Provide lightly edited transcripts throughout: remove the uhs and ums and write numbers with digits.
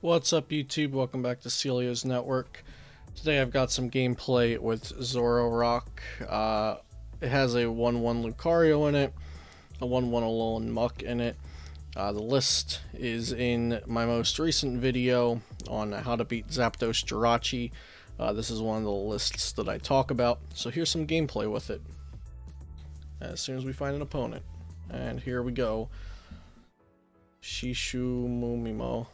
What's up, YouTube? Welcome back to Celio's Network. Today I've got some gameplay with Zororoc. It has a 1-1 Lucario in it, a 1-1 Alolan Muck in it. The list is in my most recent video on how to beat Zapdos Jirachi. This is one of the lists that I talk about, so here's some gameplay with it as soon as we find an opponent. And here we go. Shishu Mumimo.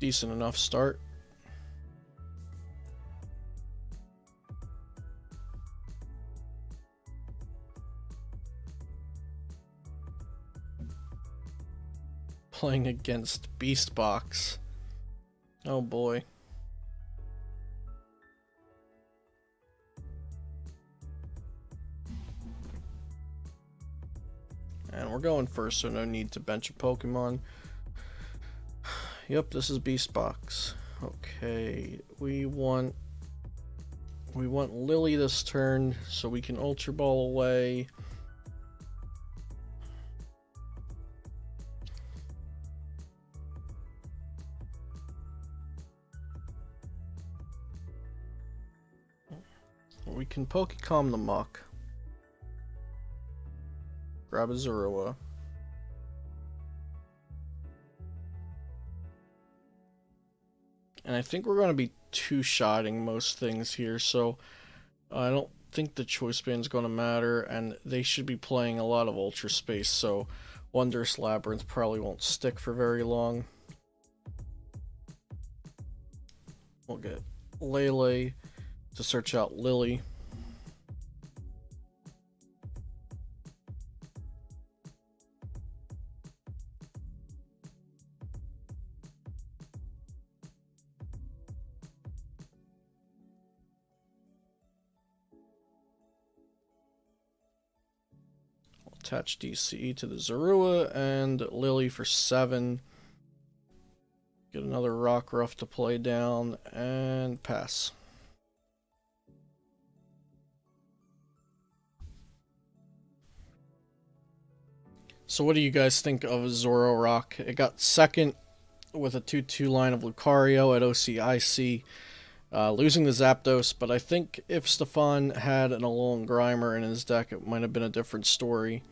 Decent enough start. Playing against Beast Box. Oh boy. And we're going first, so no need to bench a Pokemon. Yep, this is Beast Box. Okay, we want Lily this turn, so we can Ultra Ball away. We can Pokecalm the Muck. Grab a Zororoc. And I think we're going to be two-shotting most things here, so I don't think the choice band's going to matter, and they should be playing a lot of Ultra Space, so Wondrous Labyrinth probably won't stick for very long. We'll get Lele to search out Lily. Attach DCE to the Zorua and Lily for 7. Get another Rockruff to play down and pass. So what do you guys think of Zororoc? It got second with a 2-2 line of Lucario at OCIC, losing the Zapdos, but I think if Stefan had an Alolan Grimer in his deck, it might have been a different story.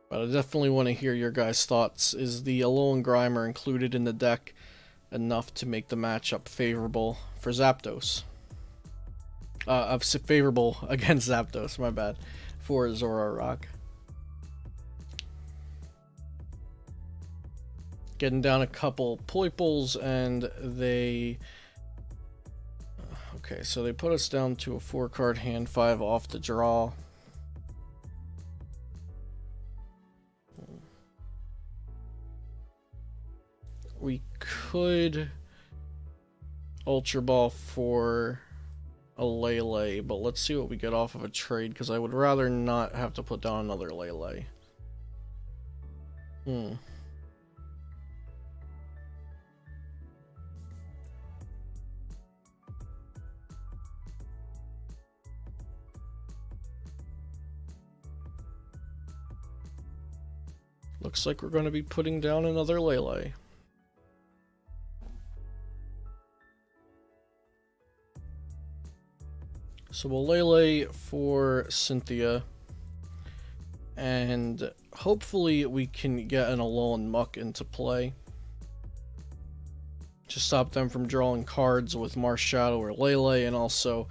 But I definitely want to hear your guys' thoughts. Is the Alolan Grimer included in the deck enough to make the matchup favorable for Zapdos? Favorable against Zapdos, my bad, for Zororoc. Getting down a couple Poiples, and they... Okay, so they put us down to a 4-card hand, 5 off the draw. We could Ultra Ball for a Lele, but let's see what we get off of a trade, because I would rather not have to put down another Lele. Looks like we're going to be putting down another Lele. So we'll Lele for Cynthia, and hopefully we can get an Alolan Muck into play to stop them from drawing cards with Marshadow or Lele, and also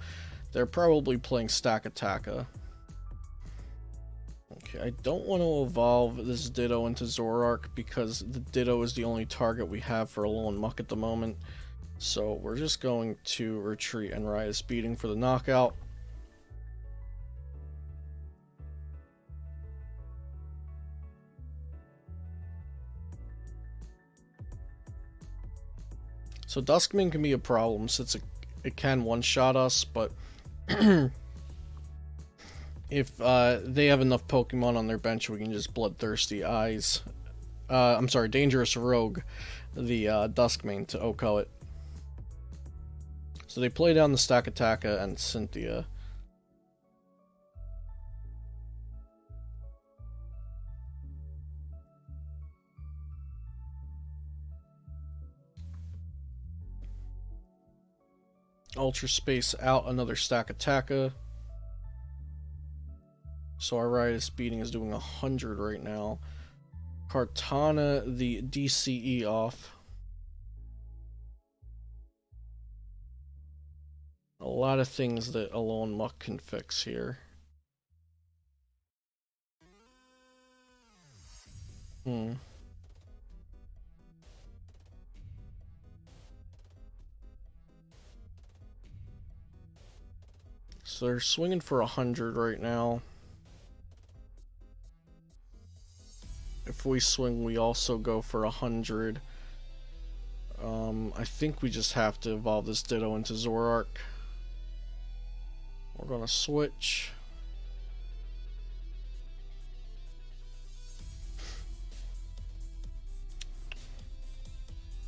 they're probably playing Stakataka. Okay, I don't want to evolve this Ditto into Zororoc because the Ditto is the only target we have for Alolan Muck at the moment. So we're just going to retreat and Riot's Beating for the knockout. So Duskman can be a problem since it can one-shot us, but if they have enough Pokemon on their bench, we can just Bloodthirsty Eyes I'm sorry, Dangerous Rogue, the Duskmane, to OHKO it. So they play down the Stakataka and Cynthia. Ultra Space out another Stakataka. So our Riotous Beating is doing 100 right now. Kartana the DCE off. A lot of things that Alone Muck can fix here. So they're swinging for 100 right now. If we swing, we also go for 100. I think we just have to evolve this Ditto into Zororoc. We're gonna switch.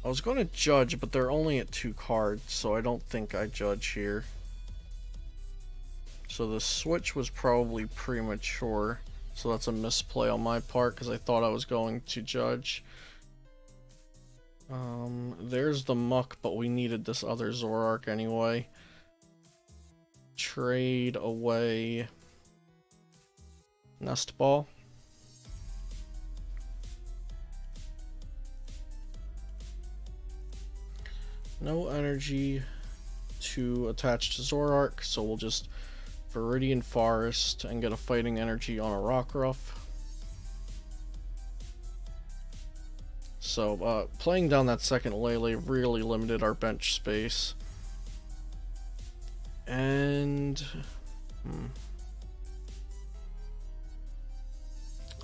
I was gonna judge, but they're only at 2 cards, so I don't think I judge here. So the switch was probably premature. So that's a misplay on my part because I thought I was going to judge. There's the Muck, but we needed this other Zororoc anyway. Trade away Nest Ball. No energy to attach to Zororoc, so we'll just Viridian Forest and get a fighting energy on a Rockruff. So playing down that second Lele really limited our bench space. And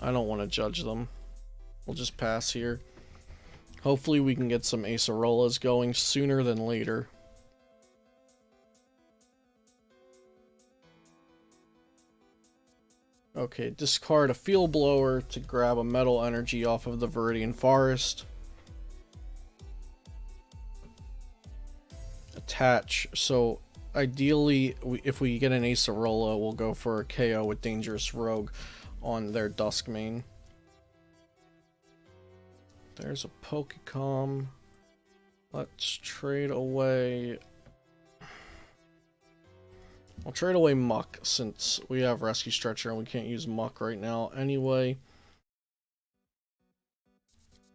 I don't want to judge them. We'll just pass here. Hopefully we can get some Acerolas going sooner than later. Okay, discard a Field Blower to grab a Metal Energy off of the Viridian Forest. Attach. So ideally, if we get an Acerola, we'll go for a KO with Dangerous Rogue on their Duskmane. There's a Pokecom. Let's trade away. I'll trade away Muck since we have Rescue Stretcher and we can't use Muck right now anyway.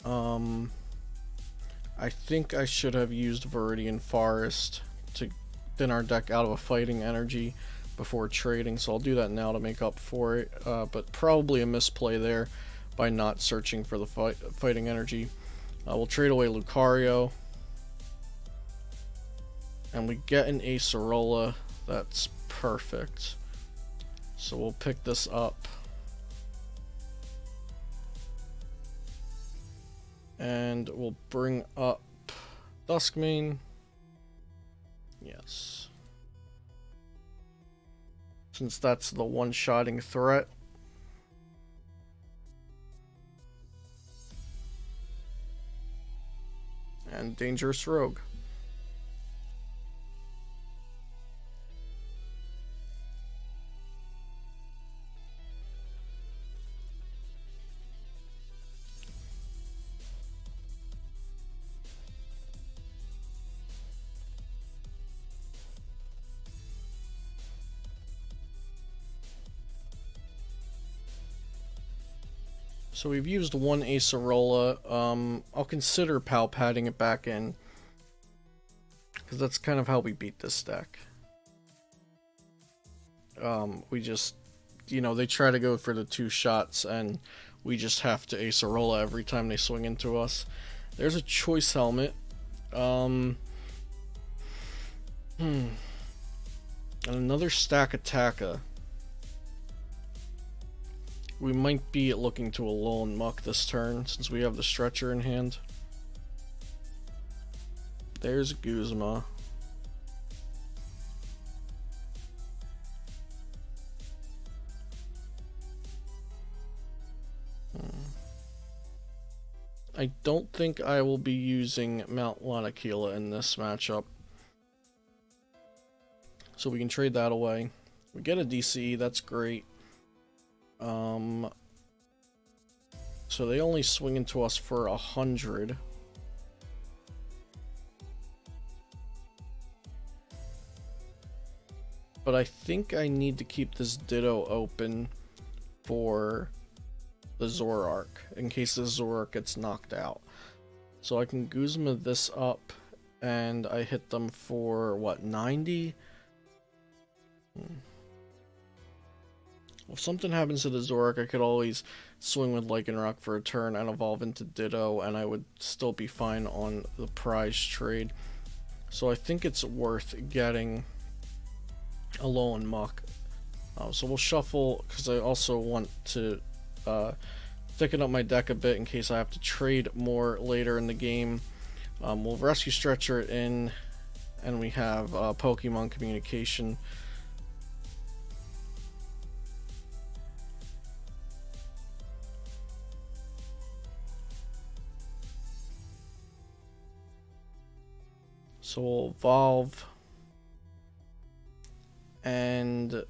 I think I should have used Viridian Forest to thin our deck out of a fighting energy before trading, so I'll do that now to make up for it, but probably a misplay there by not searching for the fighting energy. We'll trade away Lucario, and we get an Acerola. That's perfect. So we'll pick this up. And we'll bring up Duskmane. Yes. Since that's the one-shotting threat. And Dangerous Rogue. So we've used one Acerola. I'll consider Palpating it back in, because that's kind of how we beat this deck. We just, you know, they try to go for the 2 shots, and we just have to Acerola every time they swing into us. There's a Choice Helmet. And another Stakataka. We might be looking to a Lone Muck this turn, since we have the Stretcher in hand. There's Guzma. I don't think I will be using Mount Lanakila in this matchup. So we can trade that away. We get a DCE, that's great. So they only swing into us for 100. But I think I need to keep this Ditto open for the Zororoc, in case the Zororoc gets knocked out. So I can Guzma this up, and I hit them for, what, 90? If something happens to the Zororoc, I could always swing with Lycanroc for a turn and evolve into Ditto, and I would still be fine on the prize trade. So I think it's worth getting Alolan Muck. So we'll shuffle, because I also want to thicken up my deck a bit in case I have to trade more later in the game. We'll Rescue Stretcher it in, and we have Pokemon Communication. So we'll evolve, and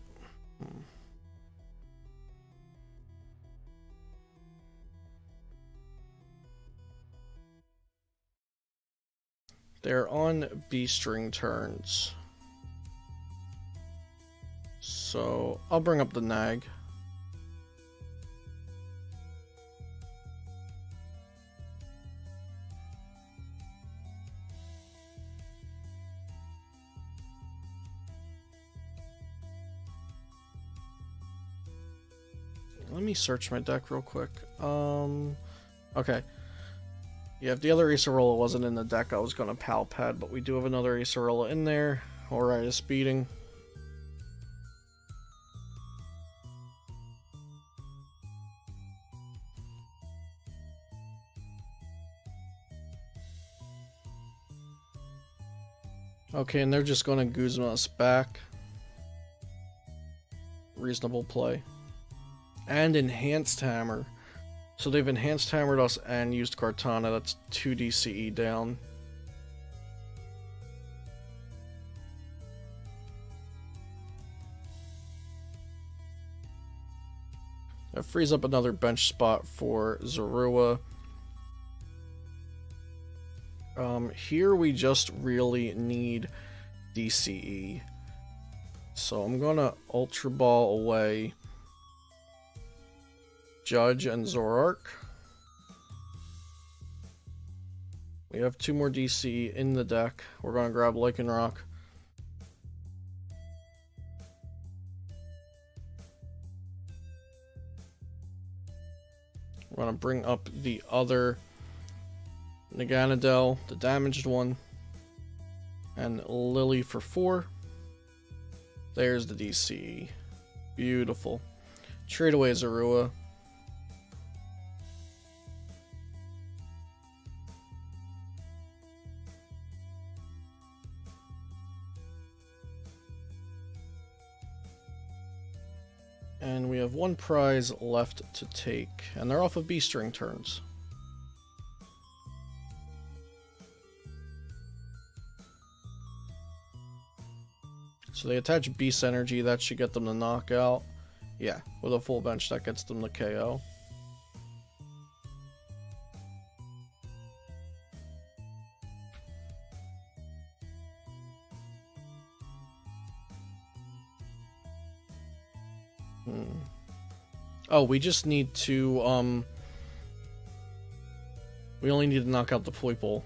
they're on B-string turns. So I'll bring up the Nag. Let me search my deck real quick. Okay. Yeah, if the other Acerola wasn't in the deck, I was gonna Palpad, but we do have another Acerola in there. Alright, it's beating. Okay, and they're just gonna Guzma us back. Reasonable play. And Enhanced Hammer. So they've Enhanced Hammered us and used Kartana. That's 2 DCE down. That frees up another bench spot for Zorua. Here we just really need DCE. So I'm gonna Ultra Ball away Judge and Zororoc. We have 2 more DC in the deck. We're going to grab Lycanroc. We're going to bring up the other Naganadel, the damaged one, and Lily for 4. There's the DC. Beautiful. Trade away Zorua. And we have 1 prize left to take, and they're off of B-string turns. So they attach Beast Energy, that should get them to knockout. Yeah, with a full bench that gets them to KO. Oh, we just need to, we only need to knock out the Poipole.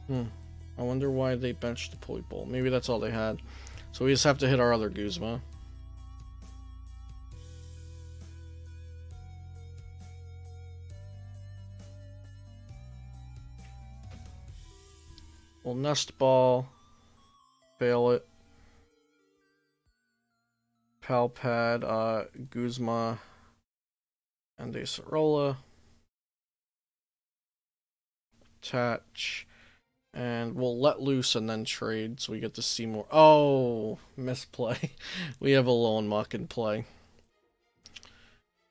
I wonder why they benched the Poipole. Maybe that's all they had. So we just have to hit our other Guzma. We'll Nest Ball. Fail it. Palpad, Guzma, and Acerola. Attach. And we'll let loose and then trade so we get to see more. Oh, misplay. We have a Alolan Muck in play.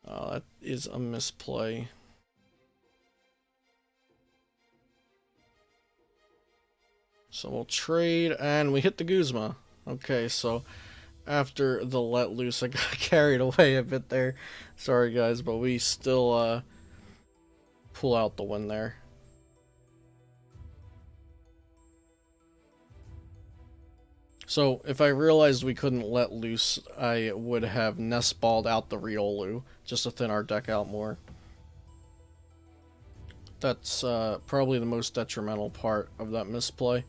That is a misplay. So we'll trade, and we hit the Guzma. Okay, so after the let loose, I got carried away a bit there. Sorry guys, but we still pull out the win there. So if I realized we couldn't let loose, I would have nest balled out the Riolu just to thin our deck out more. That's probably the most detrimental part of that misplay.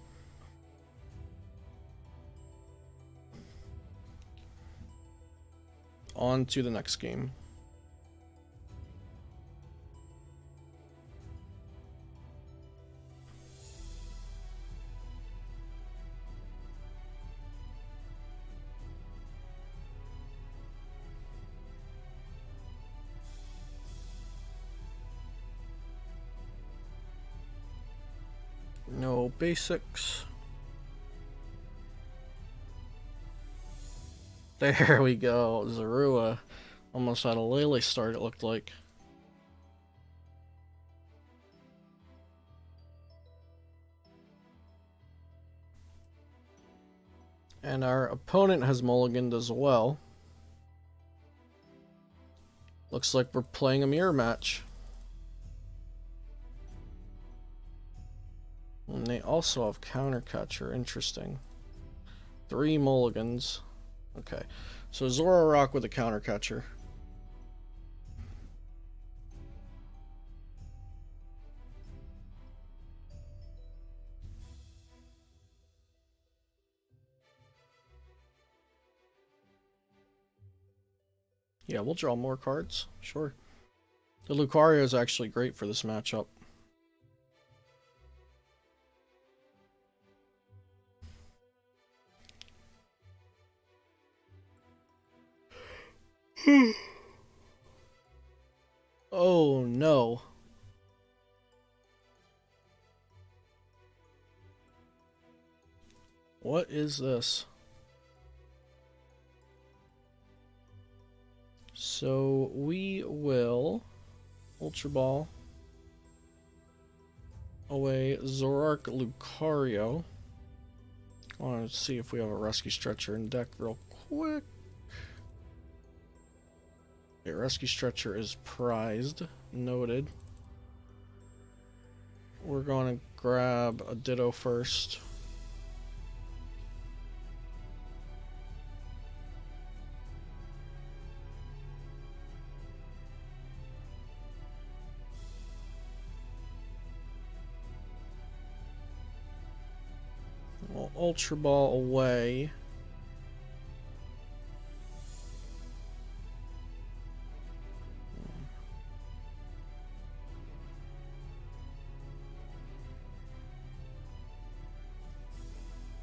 On to the next game. No basics. There we go. Zorua almost had a Lele start, it looked like. And our opponent has mulliganed as well. Looks like we're playing a mirror match. And they also have counter catcher. Interesting. 3 mulligans. Okay. So Zororoc with a counter catcher. Yeah, we'll draw more cards. Sure. The Lucario is actually great for this matchup. Oh no. What is this? So we will Ultra Ball away Zororoc Lucario. I want to see if we have a Rescue Stretcher in deck real quick. Okay, Rescue Stretcher is prized. Noted. We're going to grab a Ditto first. We'll Ultra Ball away.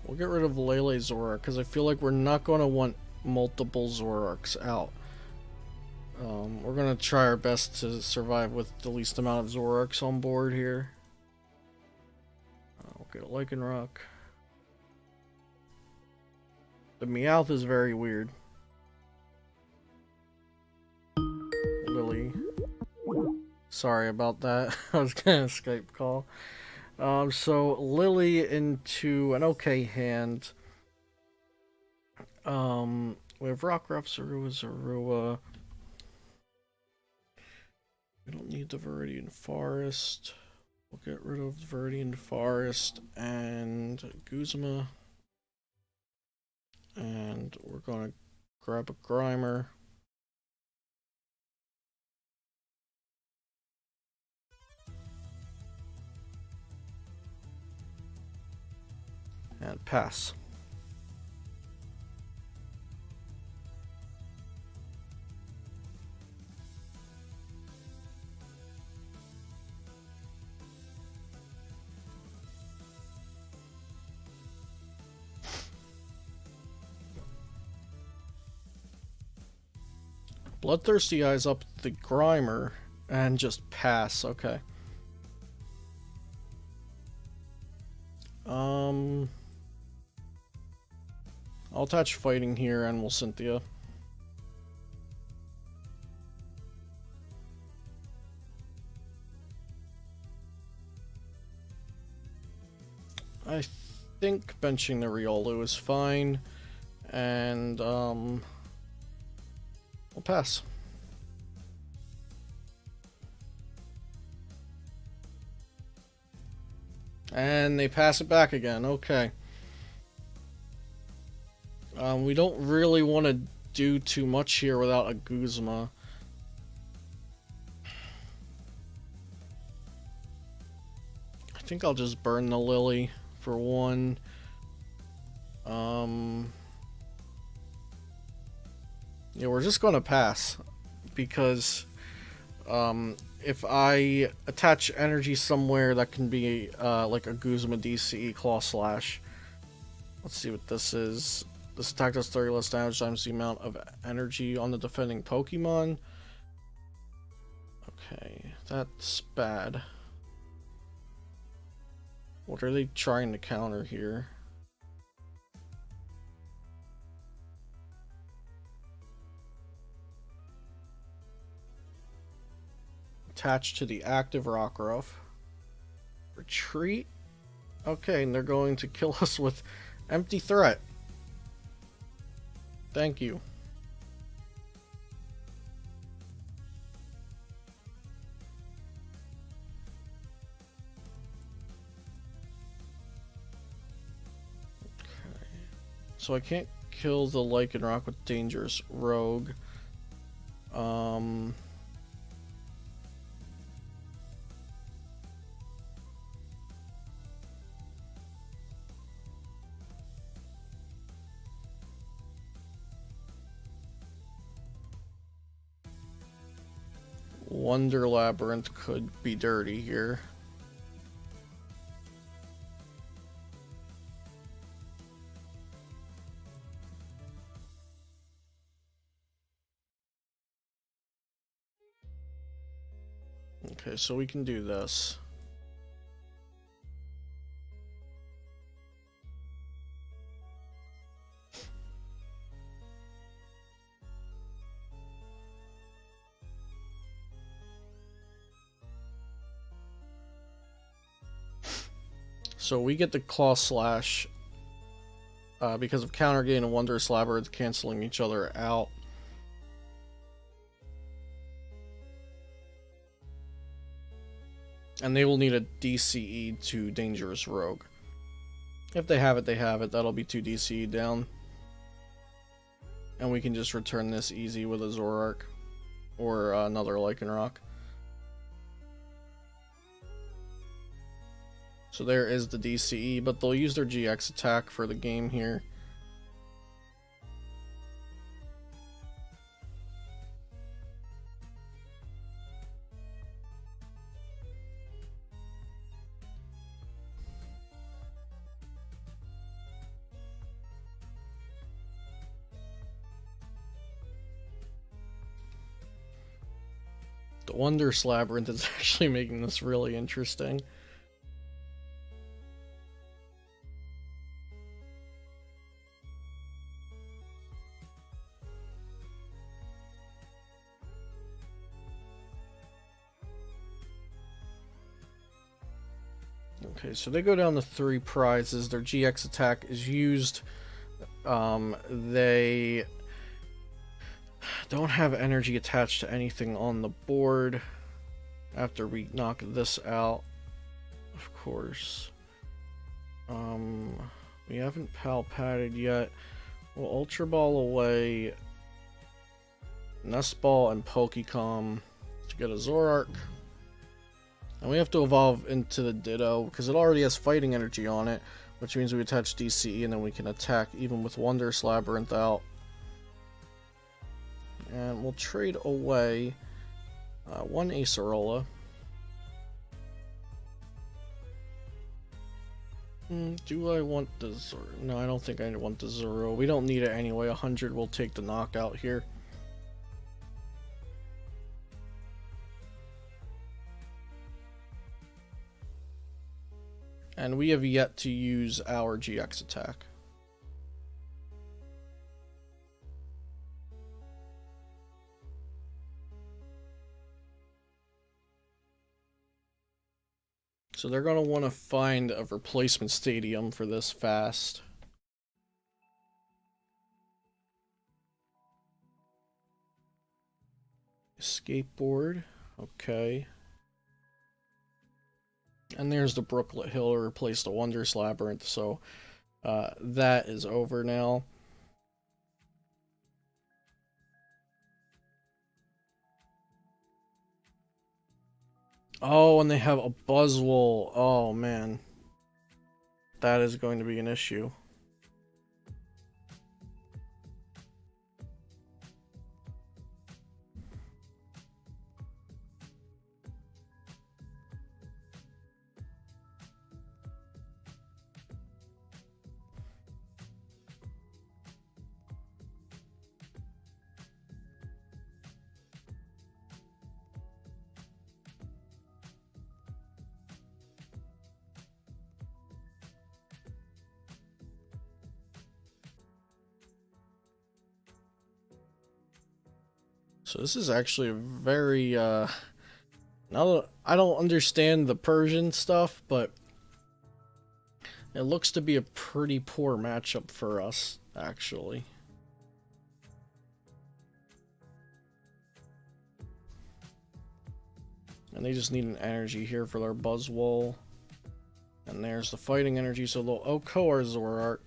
We'll get rid of Lele Zororoc because I feel like we're not going to want multiple Zororocs out. We're going to try our best to survive with the least amount of Zororocs on board here. We'll get a Lycanroc. The Meowth is very weird. Lily. Sorry about that. I was getting a Skype call. So Lily into an okay hand. We have Rockruff, Zorua. We don't need the Viridian Forest. We'll get rid of the Viridian Forest and Guzma. And we're gonna grab a Grimer. And pass. Bloodthirsty eyes up the Grimer and just pass. Okay. I'll attach fighting here and we'll Cynthia. I think benching the Riolu is fine, and we'll pass. And they pass it back again. Okay. We don't really want to do too much here without a Guzma. I think I'll just burn the Lily for one. Yeah, we're just going to pass because if I attach energy somewhere, that can be like a Guzma DCE Claw Slash. Let's see what this is. This attack does 30 less damage times the amount of energy on the defending Pokemon. Okay, that's bad. What are they trying to counter here? Attached to the active Rockruff. Retreat? Okay, and they're going to kill us with Empty Threat. Thank you. Okay. So I can't kill the Lycanroc with Dangerous Rogue. Wonder Labyrinth could be dirty here. Okay, so we can do this. So we get the Claw Slash because of Counter Gain and Wondrous Labyrinth canceling each other out. And they will need a DCE to Dangerous Rogue. If they have it, they have it. That'll be 2 DCE down. And we can just return this easy with a Zororoc or another Lycanroc. So there is the DCE, but they'll use their GX attack for the game here. The Wondrous Labyrinth is actually making this really interesting. Okay, so they go down to 3 prizes. Their GX attack is used. They don't have energy attached to anything on the board after we knock this out, of course. We haven't Pal Padded yet. We'll Ultra Ball away Nest Ball and Pokecom to get a Zorark. And we have to evolve into the Ditto because it already has fighting energy on it, which means we attach DCE and then we can attack even with Wondrous Labyrinth out. And we'll trade away one Acerola. Do I want the Zoro? No, I don't think I want the Zoro. We don't need it anyway. 100 will take the knockout here. And we have yet to use our GX attack. So they're going to want to find a replacement stadium for this fast. Skateboard. Okay. And there's the Brooklet Hill to replace the Wondrous Labyrinth, so that is over now. Oh, and they have a Buzzwole. Oh, man. That is going to be an issue. So this is actually a very, now that I don't understand the Persian stuff, but it looks to be a pretty poor matchup for us, actually. And they just need an energy here for their Buzzwole. And there's the fighting energy, so they'll OHKO our Zororoc.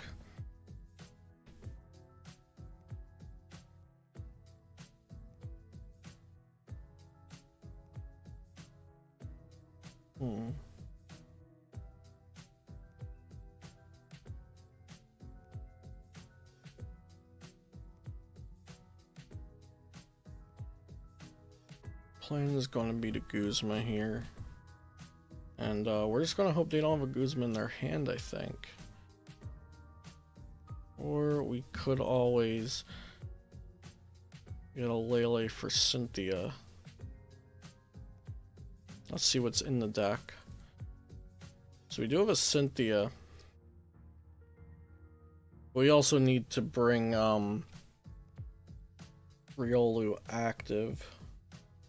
Plan is going to be to Guzma here. And we're just going to hope they don't have a Guzma in their hand, I think. Or we could always get a Lele for Cynthia. Let's see what's in the deck. So we do have a Cynthia. We also need to bring Riolu active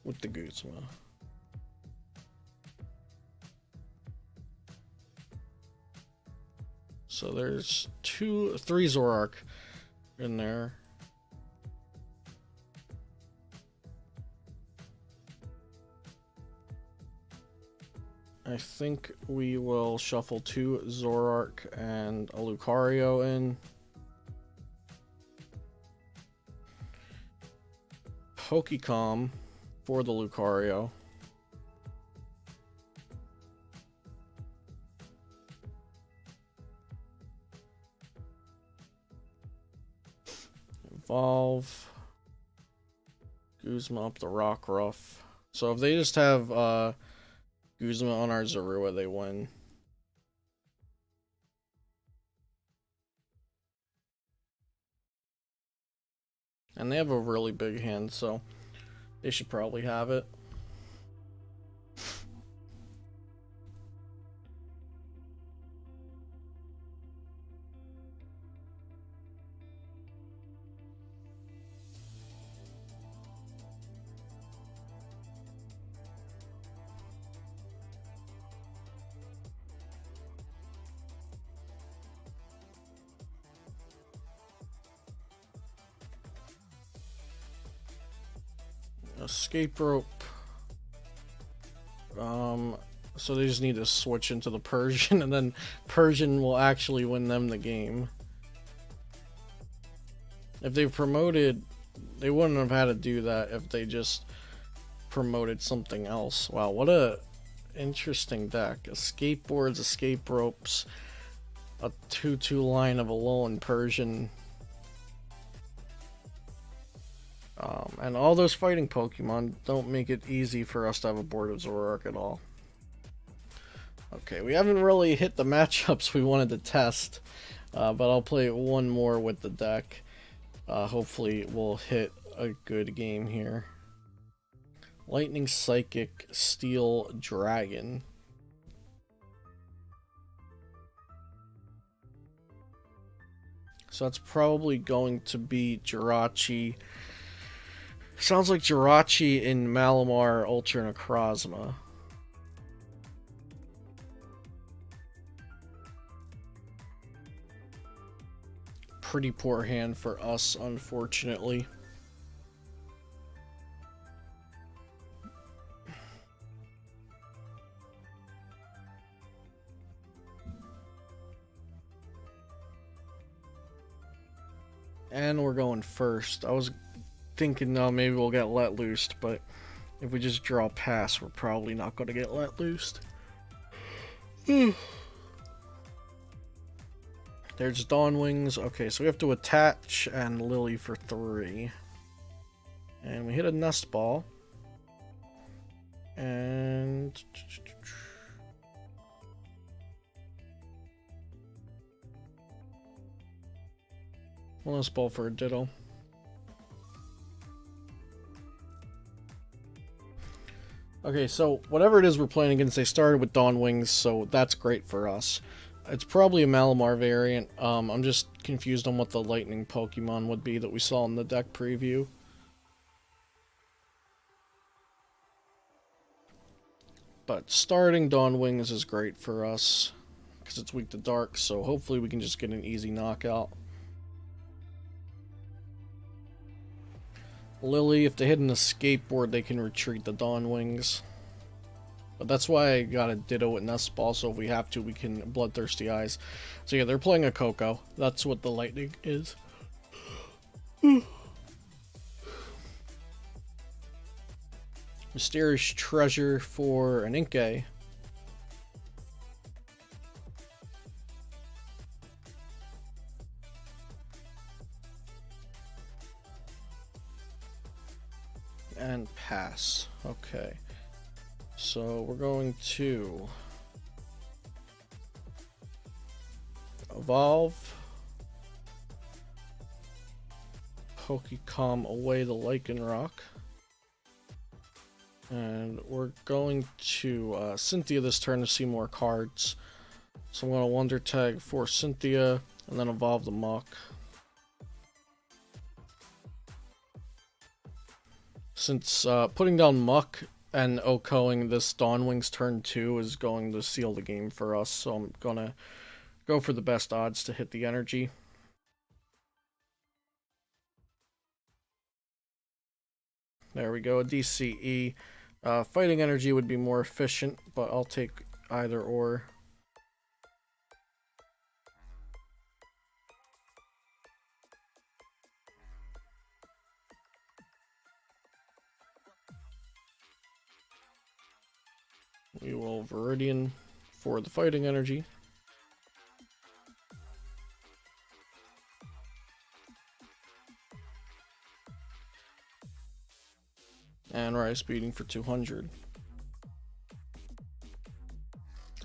with the Guzma. So there's three Zororoc in there. I think we will shuffle 2 Zororoc and a Lucario in. Pokecom for the Lucario. Evolve. Guzma up the Rockruff. So if they just have Guzma on our Zorua, they win. And they have a really big hand, so they should probably have it. Escape rope. So they just need to switch into the Persian, and then Persian will actually win them the game. If they promoted, they wouldn't have had to do that if they just promoted something else. Wow, what a interesting deck. Escape boards, escape ropes, a 2/2 line of Alolan Persian. And all those fighting Pokemon don't make it easy for us to have a board of Zororoc at all. Okay, we haven't really hit the matchups we wanted to test, but I'll play one more with the deck. Hopefully we'll hit a good game here. Lightning, Psychic, Steel, Dragon. So that's probably going to be Jirachi. Sounds like Jirachi in Malamar Ultra Necrozma. pretty poor hand for us, unfortunately. And we're going first. I was thinking, no, maybe we'll get let loosed, but if we just draw pass, we're probably not going to get let loosed. There's Dawn Wings. Okay, so we have to attach and Lily for 3. And we hit a Nest Ball. And... one Nest Ball for a Ditto. Okay, so whatever it is we're playing against, they started with Dawn Wings, so that's great for us. It's probably a Malamar variant. I'm just confused on what the lightning Pokemon would be that we saw in the deck preview. But starting Dawn Wings is great for us, because it's weak to dark, so hopefully we can just get an easy knockout. Lily, if they hit an escape board, they can retreat the Dawn Wings. But that's why I got a Ditto with Nest Ball, so if we have to, we can Bloodthirsty Eyes. So yeah, they're playing a Coco. That's what the lightning is. Mysterious Treasure for an Inkay. And pass. Okay. So we're going to evolve, Pokecom away the Lycanroc, and we're going to Cynthia this turn to see more cards. So I'm going to Wonder Tag for Cynthia and then evolve the Mach. Since putting down Muck and OHKOing this Dawn Wings turn 2 is going to seal the game for us, so I'm gonna go for the best odds to hit the energy. There we go, a DCE. Fighting energy would be more efficient, but I'll take either or. We will Viridian for the fighting energy. And Rice Beating for 200.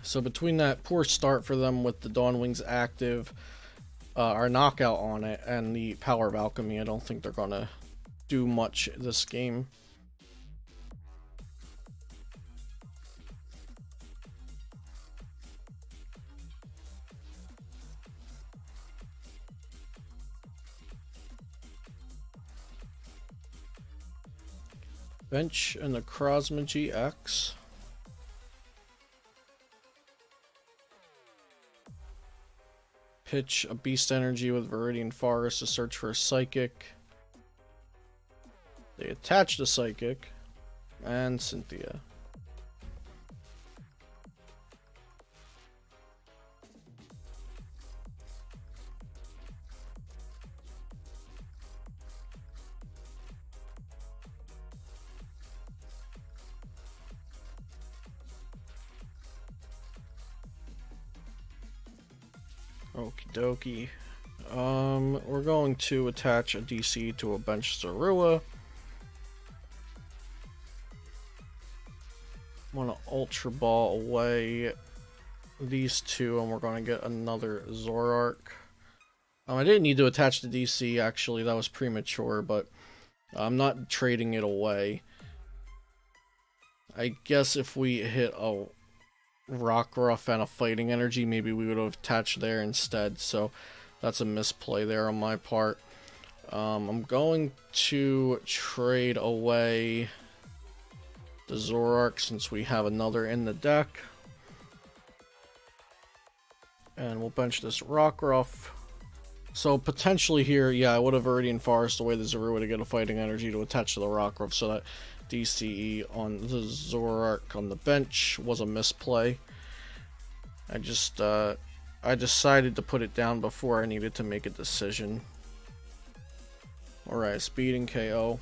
So between that poor start for them with the Dawn Wings active, our knockout on it, and the Power of Alchemy, I don't think they're gonna do much this game. Bench and the Lucario-GX. Pitch a Beast Energy with Viridian Forest to search for a Psychic. They attached a Psychic. And Cynthia. Okie dokie. We're going to attach a DC to a bench Zorua. Want to Ultra Ball away these two, and we're going to get another Zororoc. I didn't need to attach the DC, actually, that was premature, but I'm not trading it away. I guess if we hit a Rockruff and a Fighting Energy, maybe we would have attached there instead, so that's a misplay there on my part. I'm going to trade away the Zororoc since we have another in the deck. And we'll bench this Rockruff. So potentially here, yeah, I would have already enforced away the Zorua to get a fighting energy to attach to the Rockruff, so that DCE on the Zororoc on the bench was a misplay. I decided to put it down before I needed to make a decision. Alright, speed and KO.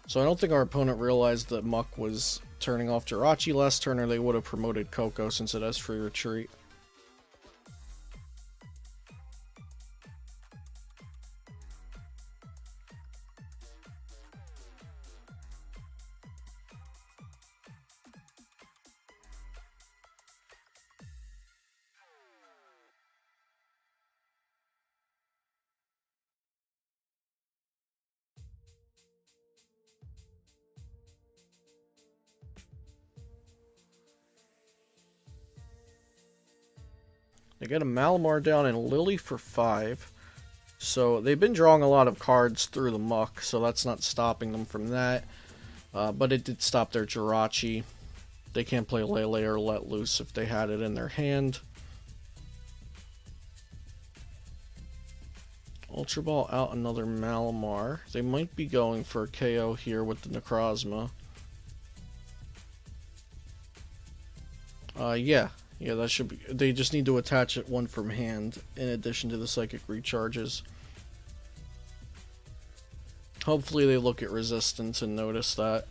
So I don't think our opponent realized that Muck was turning off Jirachi last turn, or they would have promoted Coco since it has free retreat. They get a Malamar down and Lily for 5. So they've been drawing a lot of cards through the Muck, so that's not stopping them from that. But it did stop their Jirachi. They can't play Lele or Let Loose if they had it in their hand. Ultra Ball out another Malamar. They might be going for a KO here with the Necrozma. Yeah, that should be. They just need to attach it one from hand in addition to the Psychic Recharges. Hopefully they look at resistance and notice that.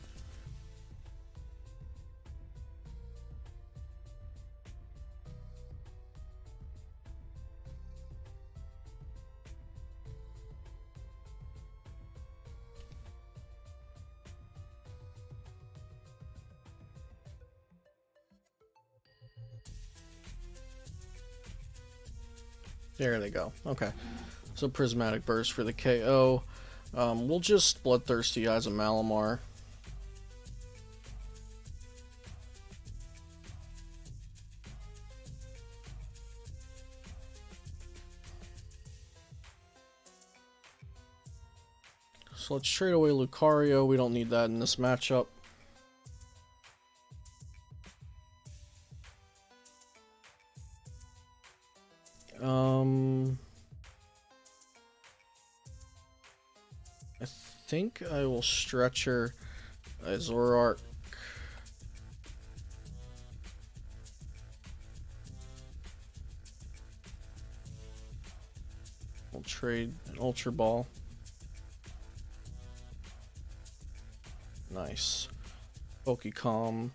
There they go. Okay. So Prismatic Burst for the KO. We'll just Bloodthirsty Eyes of Malamar. So let's trade away Lucario. We don't need that in this matchup. I think I will Stretcher Zororoc. We'll trade an Ultra Ball. Nice. Pokecom.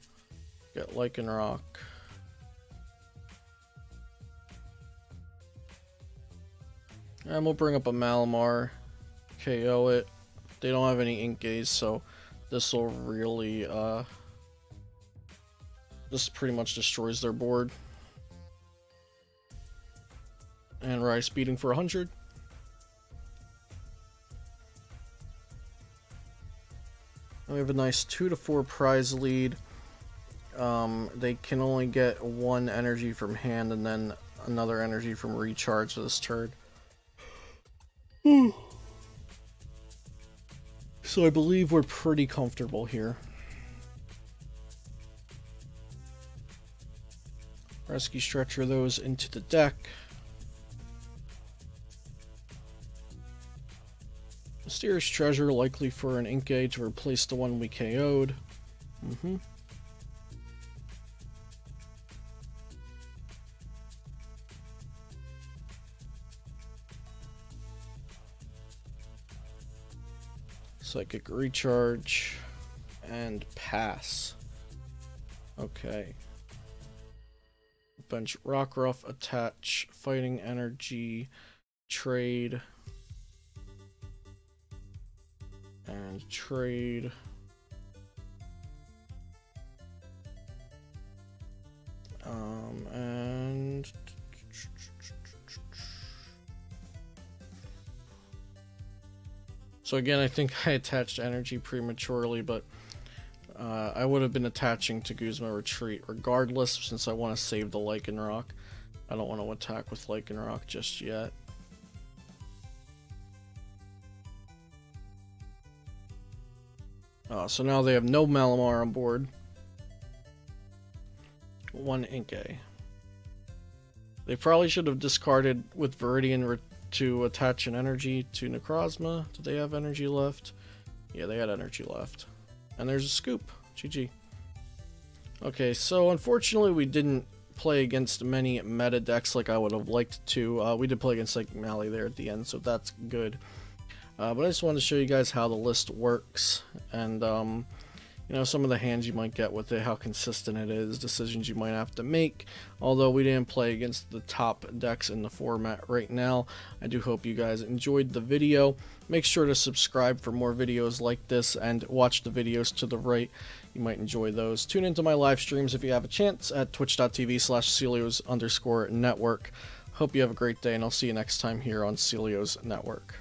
Get Lycanroc. And we'll bring up a Malamar. KO it. They don't have any Ink Gaze, so this will really, this pretty much destroys their board. And Rice beating for 100. And we have a nice 2-4 prize lead. They can only get one energy from hand and then another energy from recharge this turn. So I believe we're pretty comfortable here. Rescue Stretcher those into the deck. Mysterious Treasure, likely for an Ink Gauge to replace the one we KO'd. Psychic Recharge and pass. Okay. Bench Rockruff, attach Fighting Energy, trade, and trade. And so again, I think I attached energy prematurely, but I would have been attaching to Guzma Retreat regardless, since I want to save the Lycanroc. I don't want to attack with Lycanroc just yet. So now they have no Malamar on board. One Inkay. They probably should have discarded with Viridian to attach an energy to Necrozma. Did they have energy left? Yeah, they had energy left. And there's a scoop. GG. Okay, so unfortunately we didn't play against many meta decks like I would have liked to. We did play against like Mally there at the end, so that's good. But I just wanted to show you guys how the list works, and you know, some of the hands you might get with it, how consistent it is, decisions you might have to make. Although we didn't play against the top decks in the format right now, I do hope you guys enjoyed the video. Make sure to subscribe for more videos like this and watch the videos to the right. You might enjoy those. Tune into my live streams if you have a chance at twitch.tv/Celios_network. Hope you have a great day, and I'll see you next time here on Celios Network.